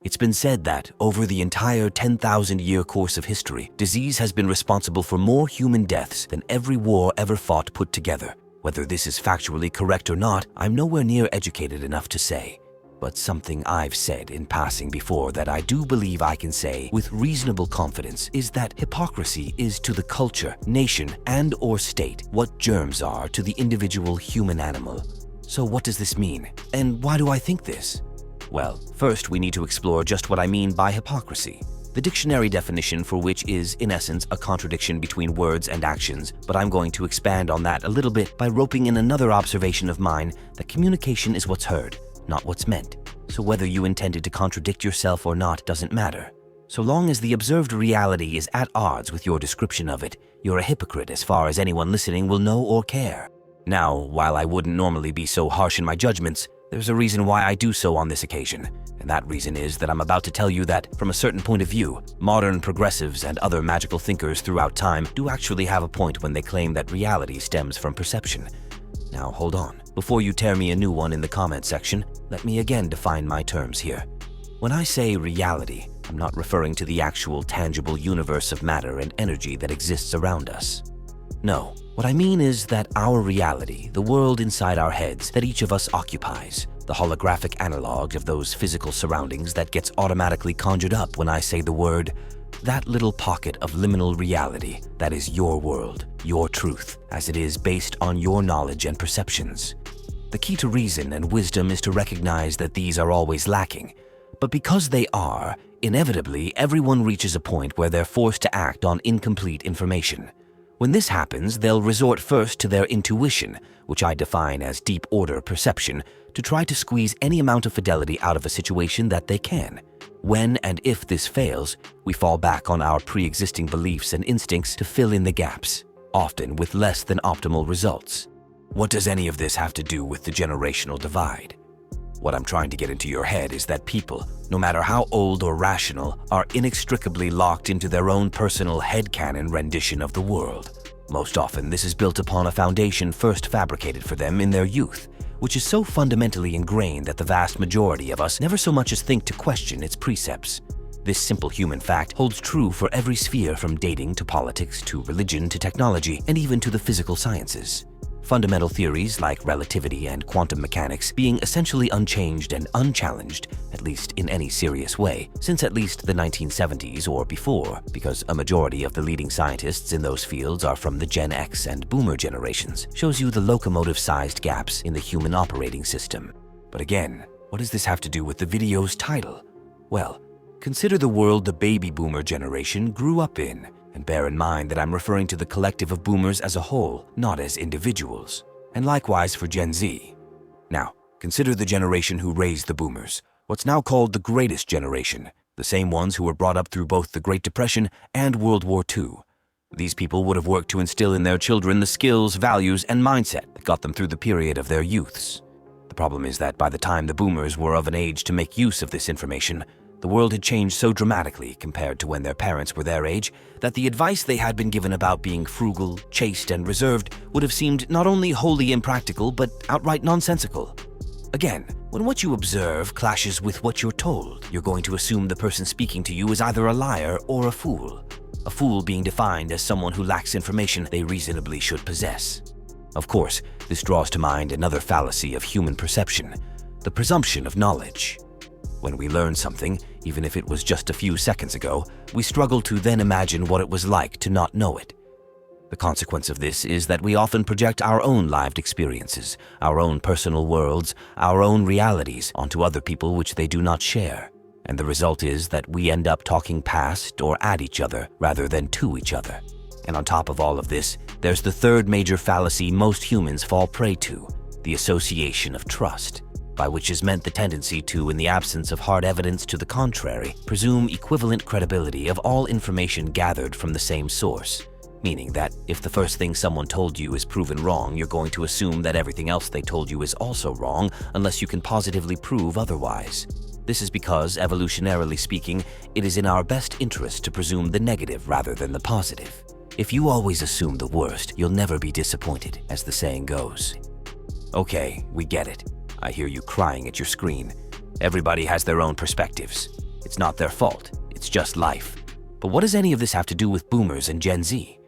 It's been said that, over the entire 10,000-year course of history, disease has been responsible for more human deaths than every war ever fought put together. Whether this is factually correct or not, I'm nowhere near educated enough to say. But something I've said in passing before that I do believe I can say with reasonable confidence is that hypocrisy is to the culture, nation, and/or state what germs are to the individual human animal. So what does this mean? And why do I think this? Well, first we need to explore just what I mean by hypocrisy. The dictionary definition for which is, in essence, a contradiction between words and actions, but I'm going to expand on that a little bit by roping in another observation of mine that communication is what's heard, not what's meant. So whether you intended to contradict yourself or not doesn't matter. So long as the observed reality is at odds with your description of it, you're a hypocrite as far as anyone listening will know or care. Now, while I wouldn't normally be so harsh in my judgments, there's a reason why I do so on this occasion, and that reason is that I'm about to tell you that, from a certain point of view, modern progressives and other magical thinkers throughout time do actually have a point when they claim that reality stems from perception. Now, hold on. Before you tear me a new one in the comment section, let me again define my terms here. When I say reality, I'm not referring to the actual tangible universe of matter and energy that exists around us. No, what I mean is that our reality, the world inside our heads that each of us occupies, the holographic analog of those physical surroundings that gets automatically conjured up when I say the word, that little pocket of liminal reality that is your world, your truth, as it is based on your knowledge and perceptions. The key to reason and wisdom is to recognize that these are always lacking, but because they are, inevitably everyone reaches a point where they're forced to act on incomplete information. When this happens, they'll resort first to their intuition, which I define as deep order perception, to try to squeeze any amount of fidelity out of a situation that they can. When and if this fails, we fall back on our pre-existing beliefs and instincts to fill in the gaps, often with less than optimal results. What does any of this have to do with the generational divide? What I'm trying to get into your head is that people, no matter how old or rational, are inextricably locked into their own personal headcanon rendition of the world. Most often, this is built upon a foundation first fabricated for them in their youth, which is so fundamentally ingrained that the vast majority of us never so much as think to question its precepts. This simple human fact holds true for every sphere from dating to politics to religion to technology and even to the physical sciences. Fundamental theories like relativity and quantum mechanics being essentially unchanged and unchallenged, at least in any serious way, since at least the 1970s or before, because a majority of the leading scientists in those fields are from the Gen X and Boomer generations, shows you the locomotive-sized gaps in the human operating system. But again, what does this have to do with the video's title? Well, consider the world the baby boomer generation grew up in. And bear in mind that I'm referring to the collective of boomers as a whole, not as individuals. And likewise for Gen Z. Now, consider the generation who raised the boomers, what's now called the greatest generation, the same ones who were brought up through both the Great Depression and World War II. These people would have worked to instill in their children the skills, values, and mindset that got them through the period of their youths. The problem is that by the time the boomers were of an age to make use of this information, the world had changed so dramatically compared to when their parents were their age that the advice they had been given about being frugal, chaste, and reserved would have seemed not only wholly impractical but outright nonsensical. Again, when what you observe clashes with what you're told, you're going to assume the person speaking to you is either a liar or a fool. A fool being defined as someone who lacks information they reasonably should possess. Of course, this draws to mind another fallacy of human perception, the presumption of knowledge. When we learn something, even if it was just a few seconds ago, we struggle to then imagine what it was like to not know it. The consequence of this is that we often project our own lived experiences, our own personal worlds, our own realities onto other people which they do not share. And the result is that we end up talking past or at each other rather than to each other. And on top of all of this, there's the third major fallacy most humans fall prey to, the association of trust, by which is meant the tendency to, in the absence of hard evidence to the contrary, presume equivalent credibility of all information gathered from the same source. Meaning that if the first thing someone told you is proven wrong, you're going to assume that everything else they told you is also wrong unless you can positively prove otherwise. This is because, evolutionarily speaking, it is in our best interest to presume the negative rather than the positive. If you always assume the worst, you'll never be disappointed, as the saying goes. Okay, we get it. I hear you crying at your screen. Everybody has their own perspectives. It's not their fault. It's just life. But what does any of this have to do with boomers and Gen Z?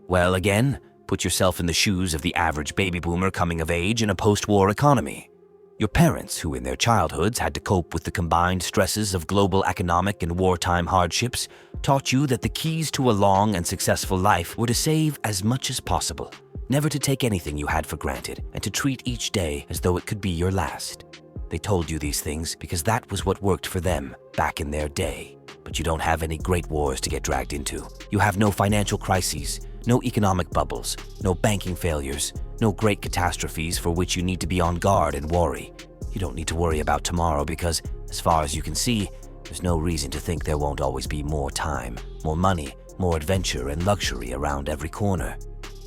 Well, again, put yourself in the shoes of the average baby boomer coming of age in a post-war economy. Your parents, who in their childhoods had to cope with the combined stresses of global economic and wartime hardships, taught you that the keys to a long and successful life were to save as much as possible, never to take anything you had for granted, and to treat each day as though it could be your last. They told you these things because that was what worked for them back in their day. But you don't have any great wars to get dragged into. You have no financial crises, no economic bubbles, no banking failures, no great catastrophes for which you need to be on guard and worry. You don't need to worry about tomorrow because, as far as you can see, there's no reason to think there won't always be more time, more money, more adventure and luxury around every corner.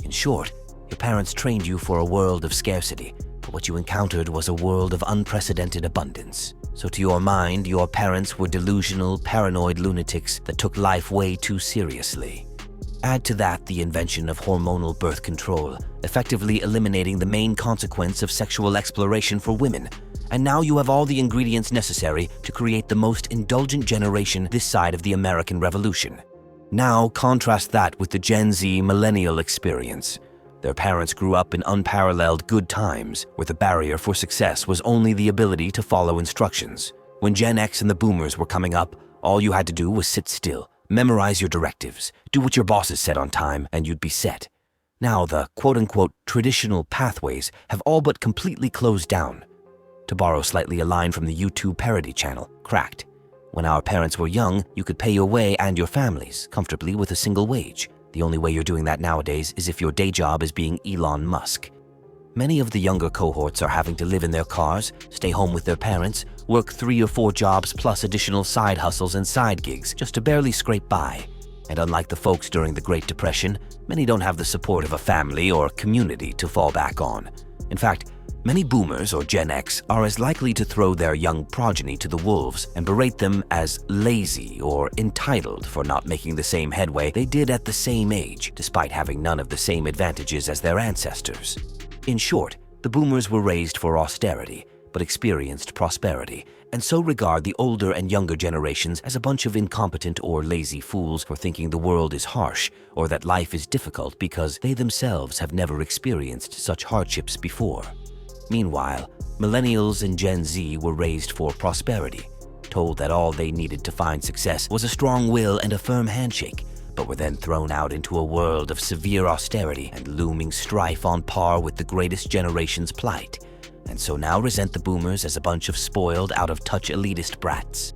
In short, your parents trained you for a world of scarcity, but what you encountered was a world of unprecedented abundance. So to your mind, your parents were delusional, paranoid lunatics that took life way too seriously. Add to that the invention of hormonal birth control, effectively eliminating the main consequence of sexual exploration for women, and now you have all the ingredients necessary to create the most indulgent generation this side of the American Revolution. Now contrast that with the Gen Z millennial experience. Their parents grew up in unparalleled good times, where the barrier for success was only the ability to follow instructions. When Gen X and the boomers were coming up, all you had to do was sit still, memorize your directives, do what your bosses said on time, and you'd be set. Now the quote-unquote traditional pathways have all but completely closed down. To borrow slightly a line from the YouTube parody channel, Cracked, when our parents were young, you could pay your way and your families comfortably with a single wage. The only way you're doing that nowadays is if your day job is being Elon Musk. Many of the younger cohorts are having to live in their cars, stay home with their parents, work 3 or 4 jobs plus additional side hustles and side gigs just to barely scrape by. And unlike the folks during the Great Depression, many don't have the support of a family or community to fall back on. In fact, many boomers or Gen X are as likely to throw their young progeny to the wolves and berate them as lazy or entitled for not making the same headway they did at the same age, despite having none of the same advantages as their ancestors. In short, the boomers were raised for austerity, but experienced prosperity, and so regard the older and younger generations as a bunch of incompetent or lazy fools for thinking the world is harsh or that life is difficult because they themselves have never experienced such hardships before. Meanwhile, millennials and Gen Z were raised for prosperity, told that all they needed to find success was a strong will and a firm handshake, but were then thrown out into a world of severe austerity and looming strife on par with the greatest generation's plight, and so now resent the boomers as a bunch of spoiled, out-of-touch elitist brats.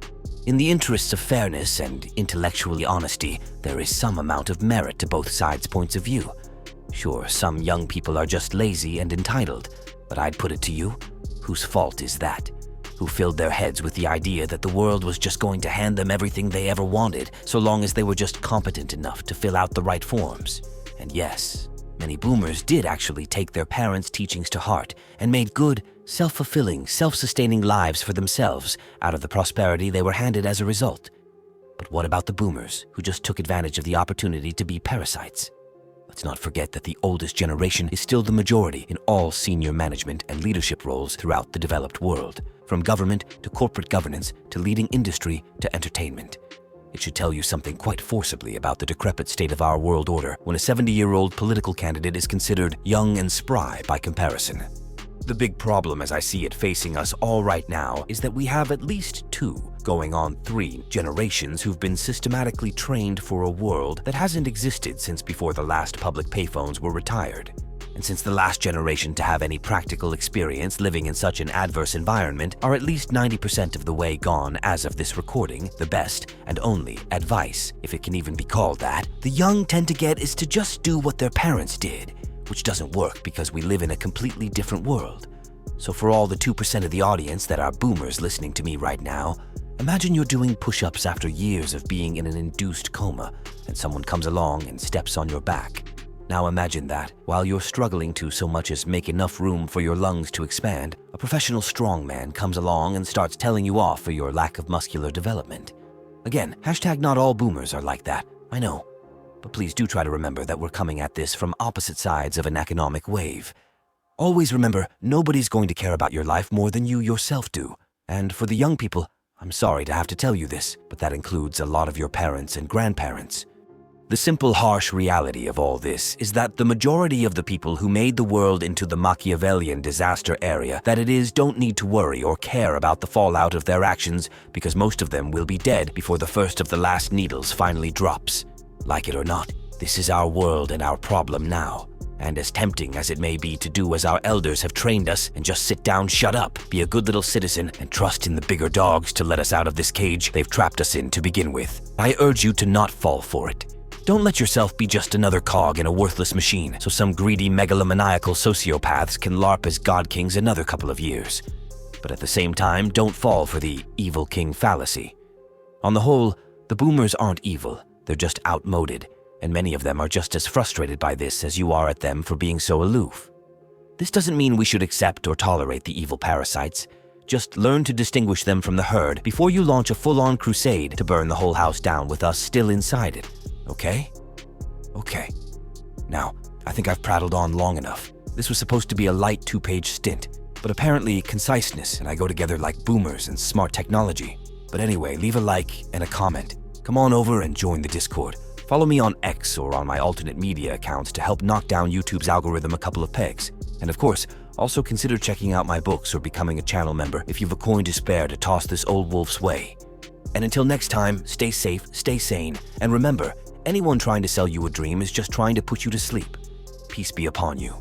In the interests of fairness and intellectual honesty, there is some amount of merit to both sides' points of view. Sure, some young people are just lazy and entitled, but I'd put it to you, whose fault is that? Who filled their heads with the idea that the world was just going to hand them everything they ever wanted, so long as they were just competent enough to fill out the right forms. And yes, many boomers did actually take their parents' teachings to heart and made good, self-fulfilling, self-sustaining lives for themselves out of the prosperity they were handed as a result. But what about the boomers who just took advantage of the opportunity to be parasites? Let's not forget that the oldest generation is still the majority in all senior management and leadership roles throughout the developed world, from government to corporate governance to leading industry to entertainment. It should tell you something quite forcibly about the decrepit state of our world order when a 70-year-old political candidate is considered young and spry by comparison. The big problem as I see it facing us all right now is that we have at least 2, going on 3 generations who've been systematically trained for a world that hasn't existed since before the last public payphones were retired. And since the last generation to have any practical experience living in such an adverse environment are at least 90% of the way gone as of this recording, the best and only advice, if it can even be called that, the young tend to get is to just do what their parents did, which doesn't work because we live in a completely different world. So for all the 2% of the audience that are boomers listening to me right now, imagine you're doing push-ups after years of being in an induced coma and someone comes along and steps on your back. Now imagine that, while you're struggling to so much as make enough room for your lungs to expand, a professional strongman comes along and starts telling you off for your lack of muscular development. Again, hashtag not all boomers are like that, I know. But please do try to remember that we're coming at this from opposite sides of an economic wave. Always remember, nobody's going to care about your life more than you yourself do. And for the young people, I'm sorry to have to tell you this, but that includes a lot of your parents and grandparents. The simple, harsh reality of all this is that the majority of the people who made the world into the Machiavellian disaster area that it is don't need to worry or care about the fallout of their actions because most of them will be dead before the first of the last needles finally drops. Like it or not, this is our world and our problem now. And as tempting as it may be to do as our elders have trained us and just sit down, shut up, be a good little citizen, and trust in the bigger dogs to let us out of this cage they've trapped us in to begin with, I urge you to not fall for it. Don't let yourself be just another cog in a worthless machine so some greedy megalomaniacal sociopaths can LARP as God Kings another couple of years. But at the same time, don't fall for the evil king fallacy. On the whole, the boomers aren't evil, they're just outmoded, and many of them are just as frustrated by this as you are at them for being so aloof. This doesn't mean we should accept or tolerate the evil parasites. Just learn to distinguish them from the herd before you launch a full-on crusade to burn the whole house down with us still inside it. Okay? Okay. Now, I think I've prattled on long enough. This was supposed to be a light 2-page stint, but apparently conciseness and I go together like boomers and smart technology. But anyway, leave a like and a comment. Come on over and join the Discord. Follow me on X or on my alternate media accounts to help knock down YouTube's algorithm a couple of pegs. And of course, also consider checking out my books or becoming a channel member if you've a coin to spare to toss this old wolf's way. And until next time, stay safe, stay sane, and remember, anyone trying to sell you a dream is just trying to put you to sleep. Peace be upon you.